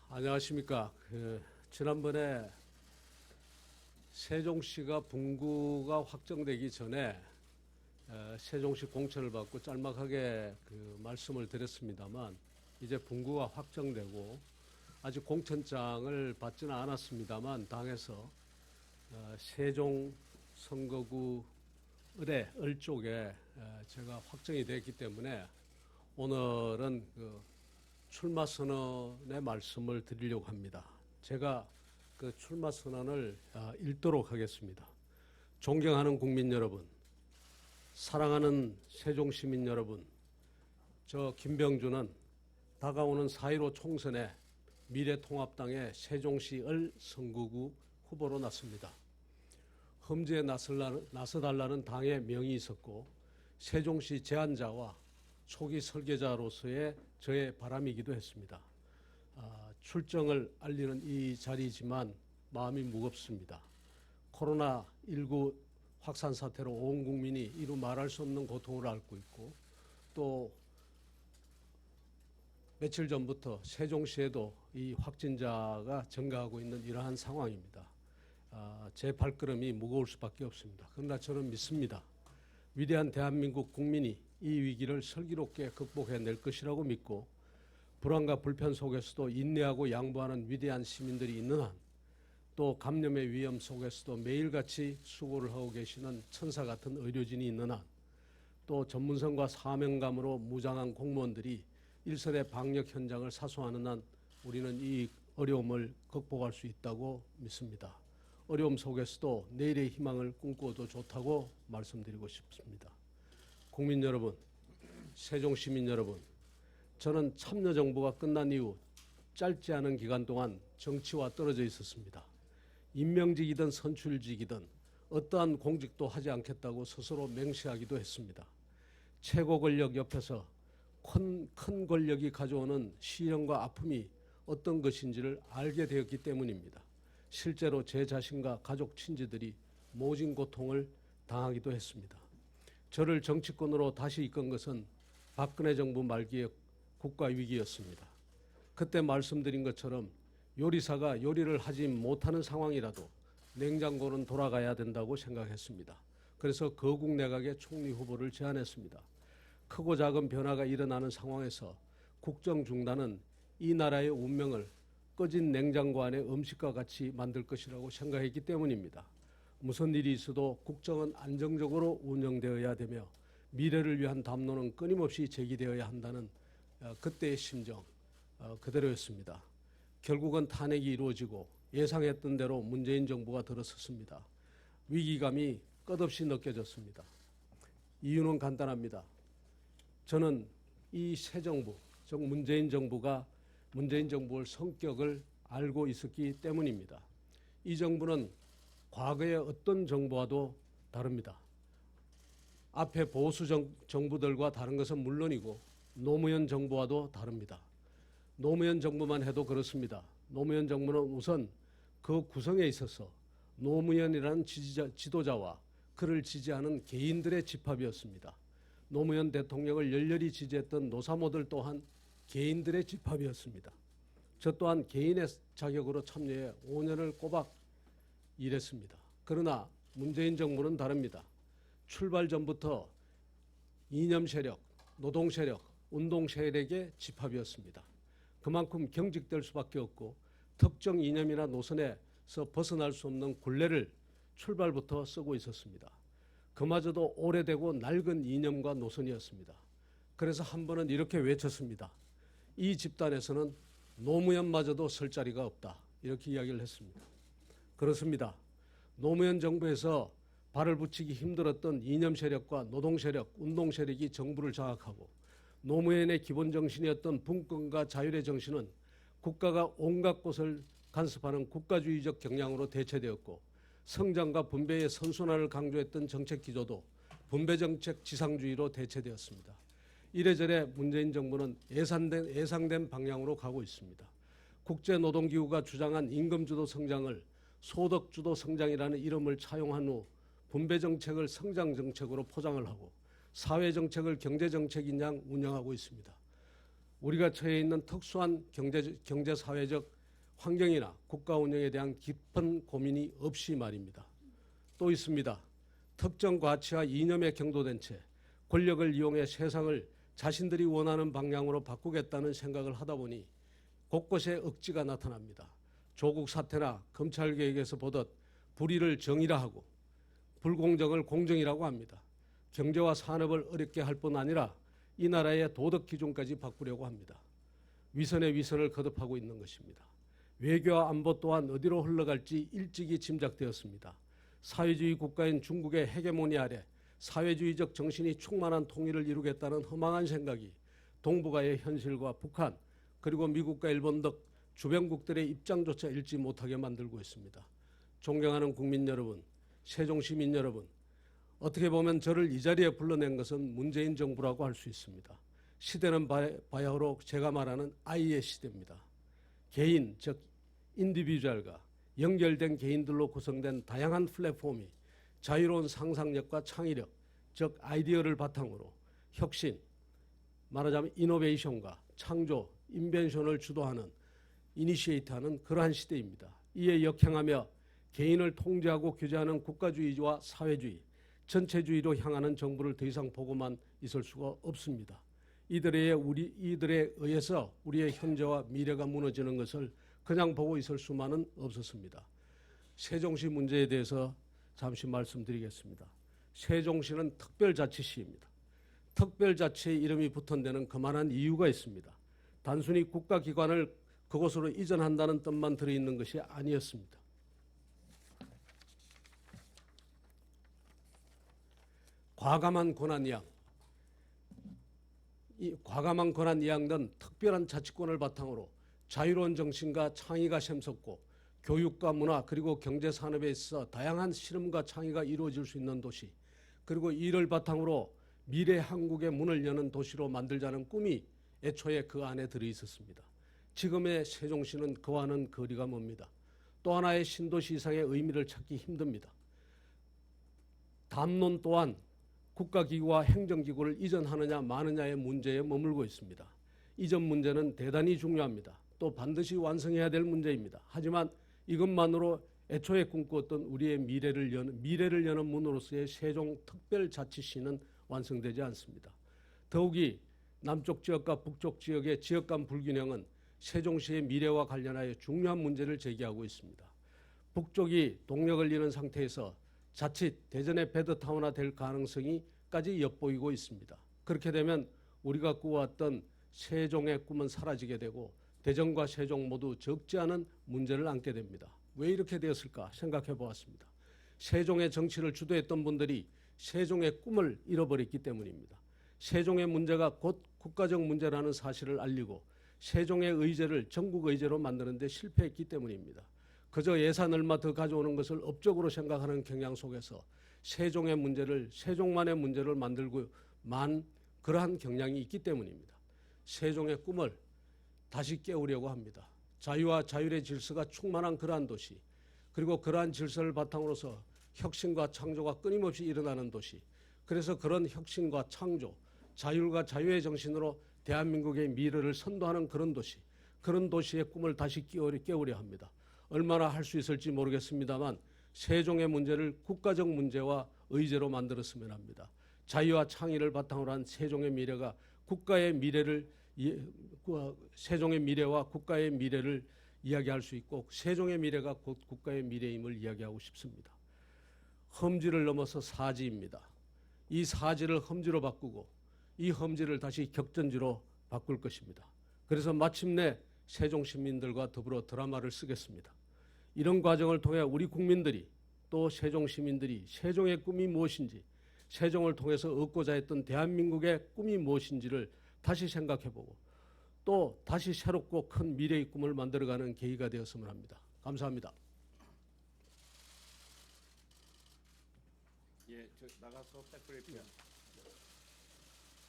안녕하십니까. 지난번에 세종시가 분구가 확정되기 전에 세종시 공천을 받고 짤막하게 말씀을 드렸습니다만, 이제 분구가 확정되고 아직 공천장을 받지는 않았습니다만 당에서 세종 선거구 을 쪽에 제가 확정이 됐기 때문에 오늘은 출마 선언의 말씀을 드리려고 합니다. 제가 그 출마 선언을 읽도록 하겠습니다. 존경하는 국민 여러분, 사랑하는 세종 시민 여러분, 저 김병주는 다가오는 4.15 총선에 미래통합당의 세종시을 선거구 후보로 났습니다. 험지에 나서달라는 당의 명이 있었고 세종시 제안자와 초기 설계자로서의 저의 바람이기도 했습니다. 출정을 알리는 이 자리이지만 마음이 무겁습니다. 코로나19 확산 사태로 온 국민이 이루 말할 수 없는 고통을 앓고 있고, 또 며칠 전부터 세종시에도 이 확진자가 증가하고 있는 이러한 상황입니다. 제 발걸음이 무거울 수밖에 없습니다. 그러나 저는 믿습니다. 위대한 대한민국 국민이 이 위기를 슬기롭게 극복해낼 것이라고 믿고, 불안과 불편 속에서도 인내하고 양보하는 위대한 시민들이 있는 한, 또 감염의 위험 속에서도 매일같이 수고를 하고 계시는 천사 같은 의료진이 있는 한, 또 전문성과 사명감으로 무장한 공무원들이 일선의 방역 현장을 사수하는 한 우리는 이 어려움을 극복할 수 있다고 믿습니다. 어려움 속에서도 내일의 희망을 꿈꿔도 좋다고 말씀드리고 싶습니다. 국민 여러분, 세종시민 여러분, 저는 참여정부가 끝난 이후 짧지 않은 기간 동안 정치와 떨어져 있었습니다. 임명직이든 선출직이든 어떠한 공직도 하지 않겠다고 스스로 맹세하기도 했습니다. 최고 권력 옆에서 큰 권력이 가져오는 시련과 아픔이 어떤 것인지를 알게 되었기 때문입니다. 실제로 제 자신과 가족 친지들이 모진 고통을 당하기도 했습니다. 저를 정치권으로 다시 이끈 것은 박근혜 정부 말기의 국가 위기였습니다. 그때 말씀드린 것처럼 요리사가 요리를 하지 못하는 상황이라도 냉장고는 돌아가야 된다고 생각했습니다. 그래서 거국 내각의 총리 후보를 제안했습니다. 크고 작은 변화가 일어나는 상황에서 국정 중단은 이 나라의 운명을 꺼진 냉장고 안에 음식과 같이 만들 것이라고 생각했기 때문입니다. 무슨 일이 있어도 국정은 안정적으로 운영되어야 되며 미래를 위한 담론은 끊임없이 제기되어야 한다는 그때의 심정 그대로였습니다. 결국은 탄핵이 이루어지고 예상했던 대로 문재인 정부가 들어섰습니다. 위기감이 끝없이 느껴졌습니다. 이유는 간단합니다. 저는 이 새 정부, 즉 문재인 정부의 성격을 알고 있었기 때문입니다. 이 정부는 과거의 어떤 정부와도 다릅니다. 앞에 보수 정부들과 다른 것은 물론이고 노무현 정부와도 다릅니다. 노무현 정부만 해도 그렇습니다. 노무현 정부는 우선 그 구성에 있어서 노무현이라는 지도자와 그를 지지하는 개인들의 집합이었습니다. 노무현 대통령을 열렬히 지지했던 노사모들 또한 개인들의 집합이었습니다. 저 또한 개인의 자격으로 참여해 5년을 꼬박 일했습니다. 그러나 문재인 정부는 다릅니다. 출발 전부터 이념 세력, 노동 세력, 운동 세력의 집합이었습니다. 그만큼 경직될 수밖에 없고 특정 이념이나 노선에서 벗어날 수 없는 굴레를 출발부터 쓰고 있었습니다. 그마저도 오래되고 낡은 이념과 노선이었습니다. 그래서 한 번은 이렇게 외쳤습니다. 이 집단에서는 노무현마저도 설 자리가 없다. 이렇게 이야기를 했습니다. 그렇습니다. 노무현 정부에서 발을 붙이기 힘들었던 이념 세력과 노동 세력, 운동 세력이 정부를 장악하고 노무현의 기본 정신이었던 분권과 자율의 정신은 국가가 온갖 곳을 간섭하는 국가주의적 경향으로 대체되었고, 성장과 분배의 선순환을 강조했던 정책 기조도 분배정책 지상주의로 대체되었습니다. 이래저래 문재인 정부는 예상된 방향으로 가고 있습니다. 국제노동기구가 주장한 임금주도 성장을 소득주도 성장이라는 이름을 차용한 후 분배정책을 성장정책으로 포장을 하고 사회정책을 경제정책인 양 운영하고 있습니다. 우리가 처해 있는 특수한 경제사회적 환경이나 국가 운영에 대한 깊은 고민이 없이 말입니다. 또 있습니다. 특정 가치와 이념에 경도된 채 권력을 이용해 세상을 자신들이 원하는 방향으로 바꾸겠다는 생각을 하다 보니 곳곳에 억지가 나타납니다. 조국 사태나 검찰개혁에서 보듯 불의를 정의라 하고 불공정을 공정이라고 합니다. 경제와 산업을 어렵게 할 뿐 아니라 이 나라의 도덕 기준까지 바꾸려고 합니다. 위선에 위선을 거듭하고 있는 것입니다. 외교와 안보 또한 어디로 흘러갈지 일찍이 짐작되었습니다. 사회주의 국가인 중국의 헤게모니 아래 사회주의적 정신이 충만한 통일을 이루겠다는 허망한 생각이 동북아의 현실과 북한 그리고 미국과 일본 등 주변국들의 입장조차 읽지 못하게 만들고 있습니다. 존경하는 국민 여러분, 세종시민 여러분, 어떻게 보면 저를 이 자리에 불러낸 것은 문재인 정부라고 할 수 있습니다. 시대는 바야흐로 제가 말하는 아이의 시대입니다. 개인, 즉 인디비주얼과 연결된 개인들로 구성된 다양한 플랫폼이 자유로운 상상력과 창의력, 즉 아이디어를 바탕으로 혁신, 말하자면 이노베이션과 창조, 인벤션을 주도하는, 이니시에이트하는 그러한 시대입니다. 이에 역행하며 개인을 통제하고 규제하는 국가주의와 사회주의, 전체주의로 향하는 정부를 더 이상 보고만 있을 수가 없습니다. 이들에 의해서 우리의 현재와 미래가 무너지는 것을 그냥 보고 있을 수만은 없었습니다. 세종시 문제에 대해서 잠시 말씀드리겠습니다. 세종시는 특별자치시입니다. 특별자치의 이름이 붙은 데는 그만한 이유가 있습니다. 단순히 국가기관을 그곳으로 이전한다는 뜻만 들어있는 것이 아니었습니다. 과감한 권한 이양 등 특별한 자치권을 바탕으로 자유로운 정신과 창의가 샘솟고 교육과 문화 그리고 경제 산업에 있어 다양한 실험과 창의가 이루어질 수 있는 도시, 그리고 이를 바탕으로 미래 한국의 문을 여는 도시로 만들자는 꿈이 애초에 그 안에 들어있었습니다. 지금의 세종시는 그와는 거리가 멉니다. 또 하나의 신도시 이상의 의미를 찾기 힘듭니다. 담론 또한 국가기구와 행정기구를 이전하느냐 마느냐의 문제에 머물고 있습니다. 이전 문제는 대단히 중요합니다. 또 반드시 완성해야 될 문제입니다. 하지만 이것만으로 애초에 꿈꾸었던 우리의 미래를 여는 문으로서의 세종특별자치시는 완성되지 않습니다. 더욱이 남쪽 지역과 북쪽 지역의 지역 간 불균형은 세종시의 미래와 관련하여 중요한 문제를 제기하고 있습니다. 북쪽이 동력을 잃은 상태에서 자칫 대전의 배드타운화 될 가능성이까지 엿보이고 있습니다. 그렇게 되면 우리가 꾸어왔던 세종의 꿈은 사라지게 되고 대전과 세종 모두 적지 않은 문제를 안게 됩니다. 왜 이렇게 되었을까 생각해 보았습니다. 세종의 정치를 주도했던 분들이 세종의 꿈을 잃어버렸기 때문입니다. 세종의 문제가 곧 국가적 문제라는 사실을 알리고 세종의 의제를 전국 의제로 만드는 데 실패했기 때문입니다. 그저 예산 얼마 더 가져오는 것을 업적으로 생각하는 경향 속에서 세종의 문제를 세종만의 문제를 만들고만 그러한 경향이 있기 때문입니다. 세종의 꿈을 다시 깨우려고 합니다. 자유와 자율의 질서가 충만한 그러한 도시, 그리고 그러한 질서를 바탕으로서 혁신과 창조가 끊임없이 일어나는 도시, 그래서 그런 혁신과 창조, 자율과 자유의 정신으로 대한민국의 미래를 선도하는 그런 도시, 그런 도시의 꿈을 다시 깨우려 합니다. 얼마나 할 수 있을지 모르겠습니다만 세종의 문제를 국가적 문제와 의제로 만들었으면 합니다. 자유와 창의를 바탕으로 한 세종의 미래가 국가의 미래를 세종의 미래와 국가의 미래를 이야기할 수 있고 세종의 미래가 곧 국가의 미래임을 이야기하고 싶습니다. 험지를 넘어서 사지입니다. 이 사지를 험지로 바꾸고 이 험지를 다시 격전지로 바꿀 것입니다. 그래서 마침내 세종 시민들과 더불어 드라마를 쓰겠습니다. 이런 과정을 통해 우리 국민들이 또 세종 시민들이 세종의 꿈이 무엇인지, 세종을 통해서 얻고자 했던 대한민국의 꿈이 무엇인지를 다시 생각해보고 또 다시 새롭고 큰 미래의 꿈을 만들어가는 계기가 되었으면 합니다. 감사합니다. 예, 저 나가서 백브레이크.